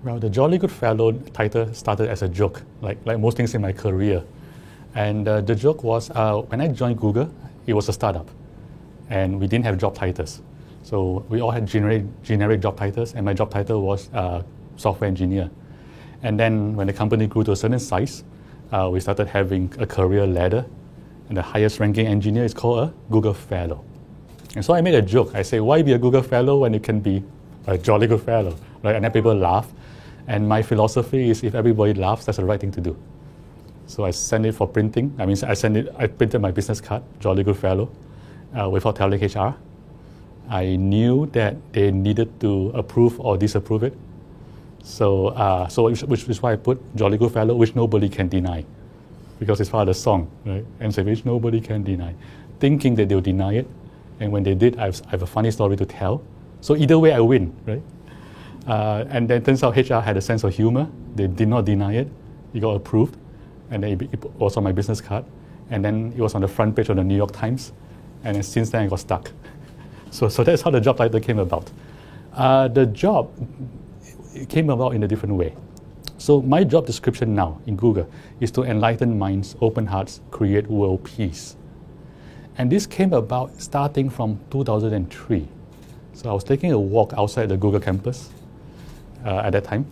Well, the Jolly Good Fellow title started as a joke, like most things in my career. And the joke was when I joined Google, it was a startup and we didn't have job titles. So we all had generic job titles, and my job title was software engineer. And then when the company grew to a certain size, we started having a career ladder, and the highest ranking engineer is called a Google Fellow. And so I made a joke. I say, why be a Google Fellow when you can be a Jolly Good Fellow, right? And then people laugh. And my philosophy is if everybody laughs, that's the right thing to do. So I sent it for printing. I printed my business card, Jolly Good Fellow, without telling HR. I knew that they needed to approve or disapprove it. So which is why I put Jolly Good Fellow, which nobody can deny, because it's part of the song, right? And say, which nobody can deny, thinking that they'll deny it. And when they did, I have a funny story to tell. So either way, I win, right? And then it turns out HR had a sense of humor. They did not deny it. It got approved. And then it was on my business card. And then it was on the front page of the New York Times. And then since then, I got stuck. So that's how the job title came about. The job came about in a different way. So my job description now in Google is to enlighten minds, open hearts, create world peace. And this came about starting from 2003. So I was taking a walk outside the Google campus at that time,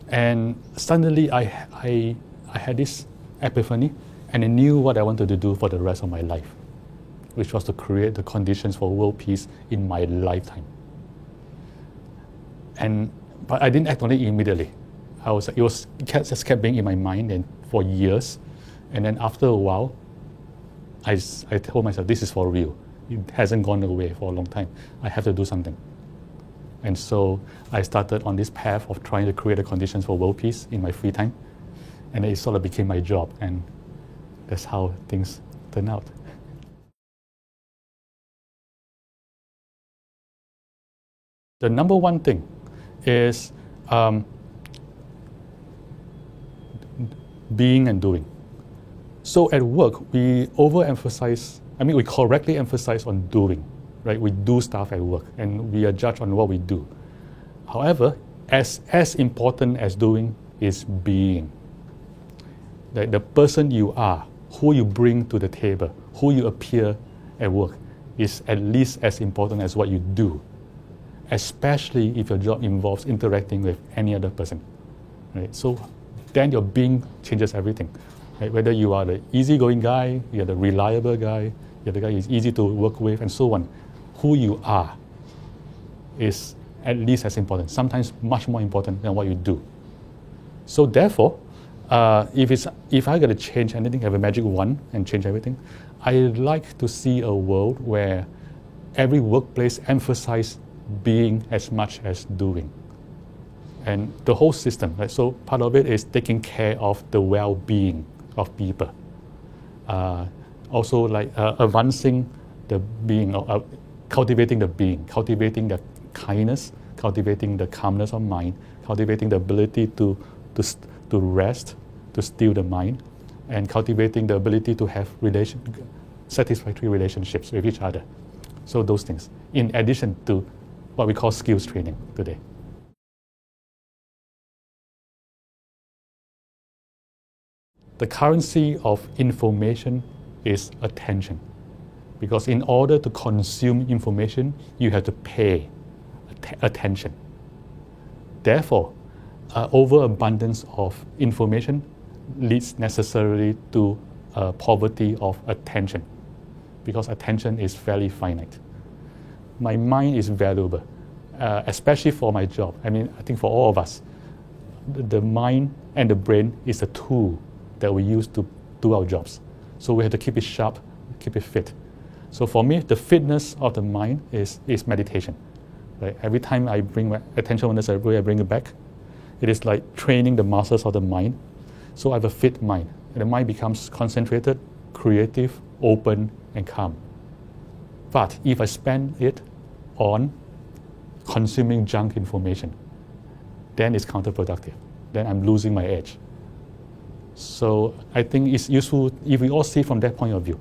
and suddenly I had this epiphany, and I knew what I wanted to do for the rest of my life, which was to create the conditions for world peace in my lifetime. But I didn't act on it immediately. It just kept being in my mind and for years, and then after a while, I told myself, this is for real. It hasn't gone away for a long time. I have to do something. And so I started on this path of trying to create the conditions for world peace in my free time. And it sort of became my job. And that's how things turned out. The number one thing is being and doing. So at work, we correctly emphasize on doing, right? We do stuff at work and we are judged on what we do. However, as important as doing is being. The person you are, who you bring to the table, who you appear at work is at least as important as what you do, especially if your job involves interacting with any other person, right? So then your being changes everything. Right? Whether you are the easygoing guy, you're the reliable guy, you're the guy who's easy to work with, and so on. Who you are is at least as important, sometimes much more important than what you do. So therefore, if I got to change anything, have a magic wand and change everything, I like to see a world where every workplace emphasizes being as much as doing. And the whole system, right? So part of it is taking care of the well-being of people. Also advancing the being, cultivating the being, cultivating the kindness, cultivating the calmness of mind, cultivating the ability to rest, to still the mind, and cultivating the ability to have satisfactory relationships with each other. So those things, in addition to what we call skills training today. The currency of information is attention, because in order to consume information, you have to pay attention. Therefore, overabundance of information leads necessarily to poverty of attention, because attention is fairly finite. My mind is valuable, especially for my job. I think for all of us, the mind and the brain is a tool that we use to do our jobs. So we have to keep it sharp, keep it fit. So for me, the fitness of the mind is meditation. Right? Every time I bring my attention necessarily, I bring it back. It is like training the muscles of the mind. So I have a fit mind. And the mind becomes concentrated, creative, open, and calm. But if I spend it on consuming junk information, then it's counterproductive. Then I'm losing my edge. So I think it's useful if we all see from that point of view.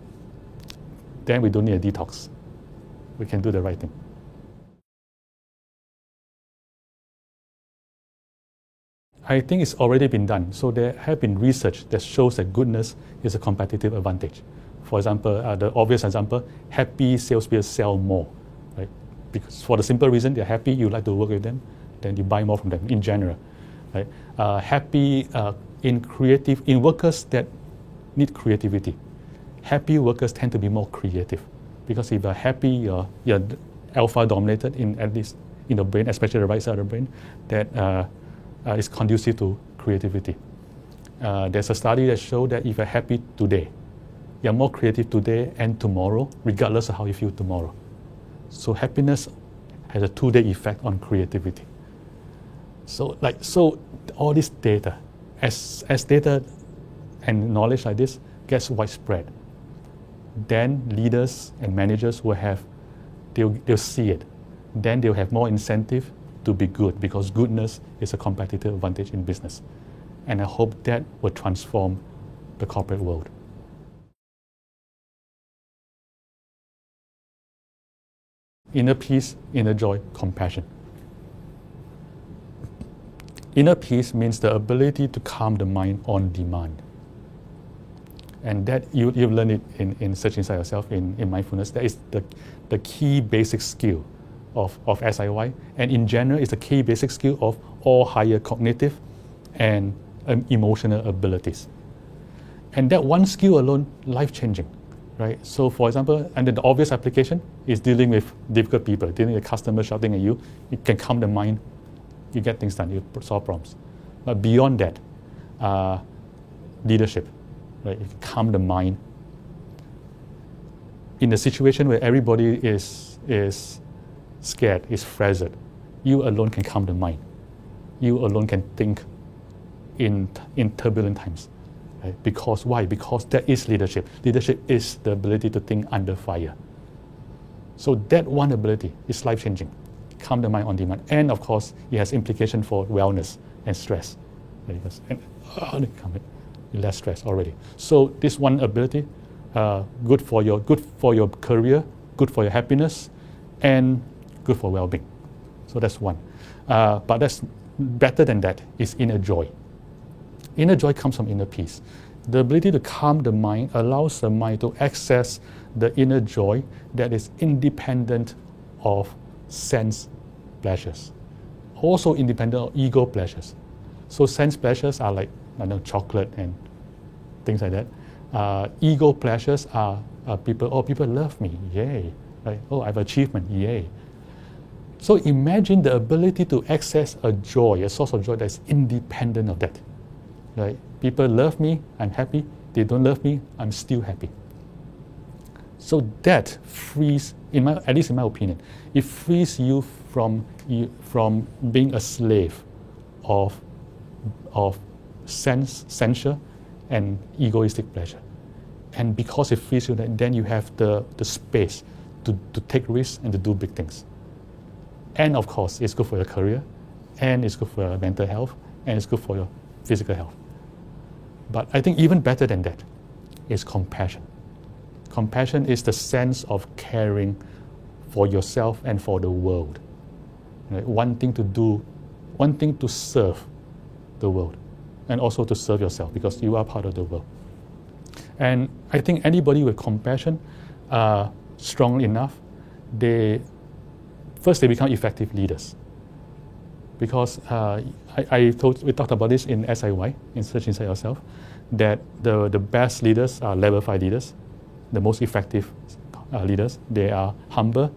Then we don't need a detox. We can do the right thing. I think it's already been done. So there have been research that shows that goodness is a competitive advantage. For example, the obvious example, happy salespeople sell more, right? Because for the simple reason they're happy, you like to work with them, then you buy more from them in general, right? Happy in workers that need creativity. Happy workers tend to be more creative because if you're happy, you're alpha dominated at least in the brain, especially the right side of the brain, that is conducive to creativity. There's a study that showed that if you're happy today, you're more creative today and tomorrow, regardless of how you feel tomorrow. So happiness has a 2-day effect on creativity. So all this data, as data and knowledge like this gets widespread, then leaders and managers they'll see it. Then they'll have more incentive to be good because goodness is a competitive advantage in business. And I hope that will transform the corporate world. Inner peace, inner joy, compassion. Inner peace means the ability to calm the mind on demand. And that you've learned it in Search Inside Yourself, in mindfulness. That is the key basic skill of SIY. And in general, it's the key basic skill of all higher cognitive and emotional abilities. And that one skill alone, life-changing. Right? So for example, and the obvious application is dealing with difficult people, dealing with customers shouting at you. You can calm the mind, you get things done, you solve problems. But beyond that, leadership, right? You can calm the mind. In a situation where everybody is scared, is frazzled, you alone can calm the mind. You alone can think in turbulent times. Right? Because why? Because that is leadership. Leadership is the ability to think under fire. So that one ability is life-changing. Calm the mind on demand. And of course, it has implication for wellness and stress. Right? Less stress already. So this one ability, good for your career, good for your happiness, and good for well-being. So that's one. But that's better than that is inner joy. Inner joy comes from inner peace. The ability to calm the mind allows the mind to access the inner joy that is independent of sense pleasures, also independent of ego pleasures. So sense pleasures are like chocolate and things like that. Ego pleasures are people love me, yay. Right? Oh, I have achievement, yay. So imagine the ability to access a joy, a source of joy that's independent of that. Right? People love me, I'm happy. They don't love me, I'm still happy. So that frees, at least in my opinion, it frees you from being a slave of sensual and egoistic pleasure. And because it frees you, then you have the space to take risks and to do big things. And of course, it's good for your career, and it's good for your mental health, and it's good for your physical health. But I think even better than that is compassion. Compassion is the sense of caring for yourself and for the world. Right? Wanting to serve the world, and also to serve yourself because you are part of the world. And I think anybody with compassion, strong enough, they become effective leaders. Because we talked about this in SIY, in Search Inside Yourself, that the best leaders are level 5 leaders, the most effective leaders. They are humble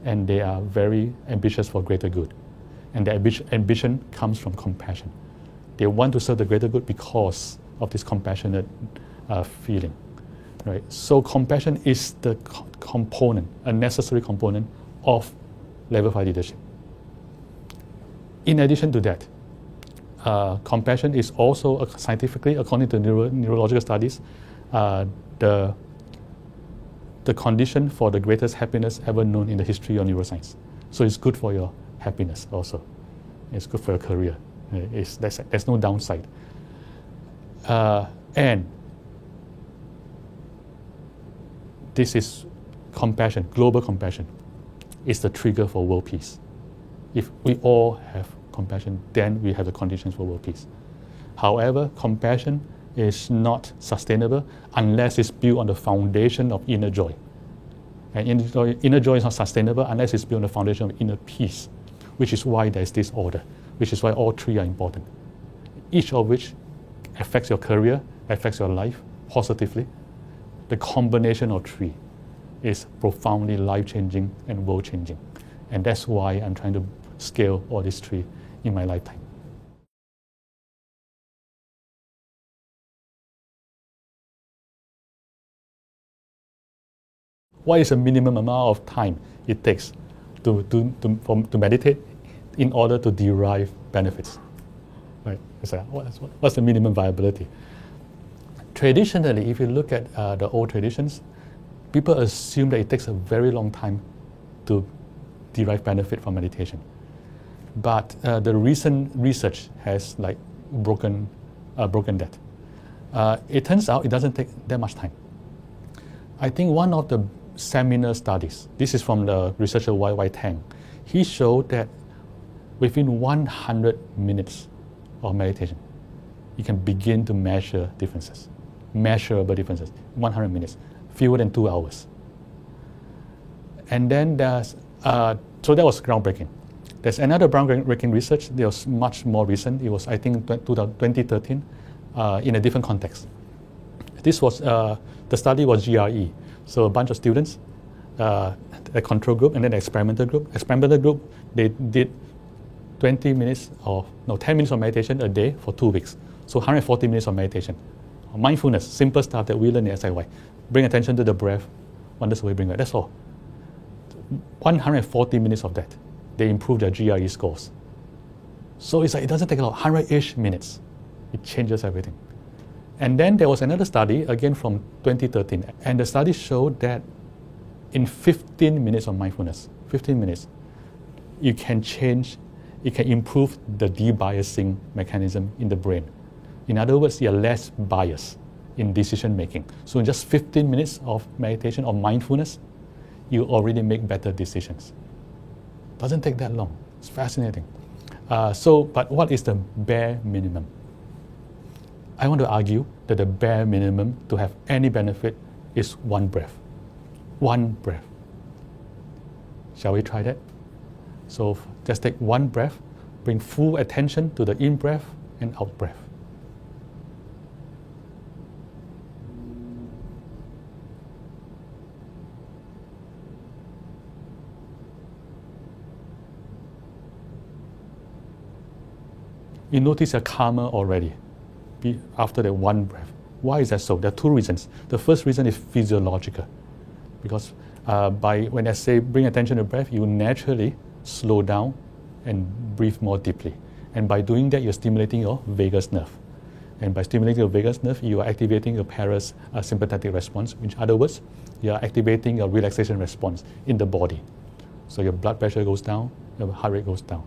and they are very ambitious for greater good. And the ambition comes from compassion. They want to serve the greater good because of this compassionate feeling. Right? So compassion is the component, a necessary component of level 5 leadership. In addition to that, compassion is also scientifically, according to neurological studies, the condition for the greatest happiness ever known in the history of neuroscience. So it's good for your happiness also. It's good for your career. There's no downside. And this is compassion, global compassion, is the trigger for world peace. If we all have compassion, then we have the conditions for world peace. However, compassion is not sustainable unless it's built on the foundation of inner joy. And inner joy is not sustainable unless it's built on the foundation of inner peace, which is why there's this order, which is why all three are important. Each of which affects your career, affects your life positively. The combination of three is profoundly life-changing and world-changing. And that's why I'm trying to scale all these three in my lifetime. What is the minimum amount of time it takes to meditate in order to derive benefits? Right? So what's the minimum viability? Traditionally, if you look at the old traditions, people assume that it takes a very long time to derive benefit from meditation. But the recent research has broken that. It turns out it doesn't take that much time. I think one of the seminal studies, this is from the researcher Y.Y. Tang, he showed that within 100 minutes of meditation, you can begin to measure differences, measurable differences, 100 minutes, fewer than 2 hours. And then there's, so that was groundbreaking. There's another groundbreaking research that was much more recent. It was, I think, 2013 in a different context. This was, the study was GRE. So a bunch of students, a control group and then the experimental group. Experimental group, they did 10 minutes of meditation a day for 2 weeks. So 140 minutes of meditation. Mindfulness, simple stuff that we learn in SIY. Bring attention to the breath, wonders away, bring back. That's all. 140 minutes of that, they improve their GRE scores. So it's like, it doesn't take a lot, 100-ish minutes. It changes everything. And then there was another study, again from 2013, and the study showed that in 15 minutes of mindfulness, 15 minutes, you can change, it can improve the debiasing mechanism in the brain. In other words, you're less biased in decision making. So in just 15 minutes of meditation or mindfulness, you already make better decisions. Doesn't take that long. It's fascinating. But what is the bare minimum? I want to argue that the bare minimum to have any benefit is one breath. One breath. Shall we try that? So just take one breath, bring full attention to the in-breath and out-breath. You notice you're calmer already after that one breath. Why is that so? There are two reasons. The first reason is physiological. Because when I say bring attention to the breath, you naturally slow down and breathe more deeply. And by doing that, you're stimulating your vagus nerve. And by stimulating your vagus nerve, you are activating your parasympathetic response, which in other words, you are activating your relaxation response in the body. So your blood pressure goes down, your heart rate goes down.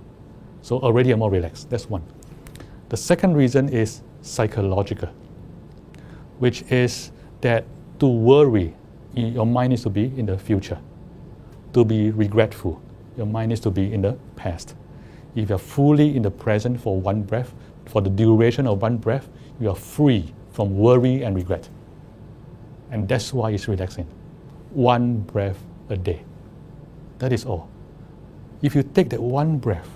So already you're more relaxed. That's one. The second reason is psychological, which is that to worry, your mind needs to be in the future. To be regretful, your mind needs to be in the past. If you're fully in the present for one breath, for the duration of one breath, you are free from worry and regret. And that's why it's relaxing. One breath a day. That is all. If you take that one breath,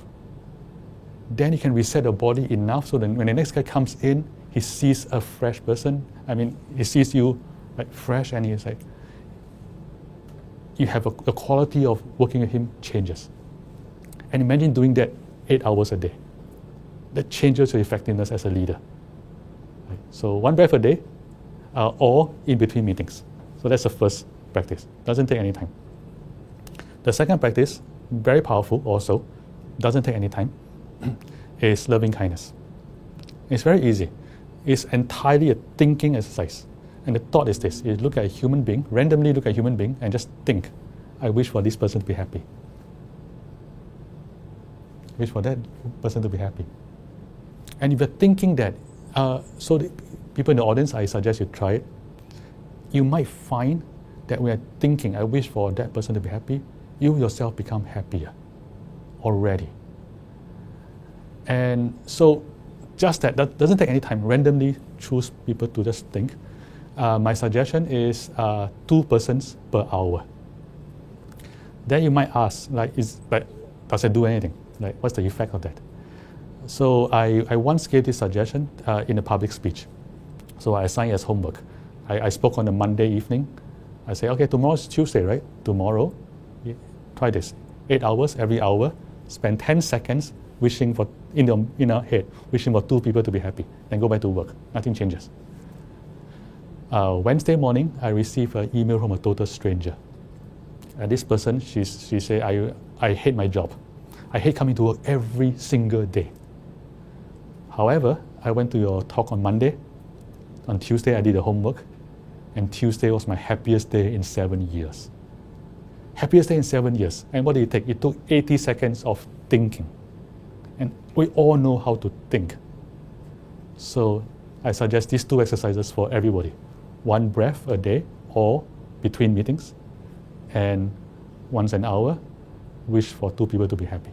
then you can reset the body enough so that when the next guy comes in, he sees a fresh person. He sees you like fresh, and he's like, you have the quality of working with him changes. And imagine doing that 8 hours a day. That changes your effectiveness as a leader. Right? So one breath a day, or in between meetings. So that's the first practice. Doesn't take any time. The second practice, very powerful also, doesn't take any time, is loving kindness. It's very easy. It's entirely a thinking exercise. And the thought is this: you look at a human being, randomly look at a human being, and just think, I wish for this person to be happy. I wish for that person to be happy. And if you're thinking that, so the people in the audience, I suggest you try it. You might find that when you're thinking, I wish for that person to be happy, you yourself become happier already. And so just that doesn't take any time. Randomly choose people to just think. My suggestion is 2 persons per hour. Then you might ask, does it do anything? Like, what's the effect of that? So I once gave this suggestion in a public speech. So I assigned it as homework. I spoke on a Monday evening. I say, okay, tomorrow's Tuesday, right? Tomorrow, try this. 8 hours, every hour, spend 10 seconds wishing for, in your head, wishing for 2 people to be happy. Then go back to work. Nothing changes. Wednesday morning, I received an email from a total stranger. And this person, she said, I hate my job. I hate coming to work every single day. However, I went to your talk on Monday. On Tuesday, I did the homework. And Tuesday was my happiest day in 7 years. Happiest day in 7 years. And what did it take? It took 80 seconds of thinking. And we all know how to think. So I suggest these 2 exercises for everybody. 1 breath a day or between meetings. And once an hour, wish for 2 people to be happy.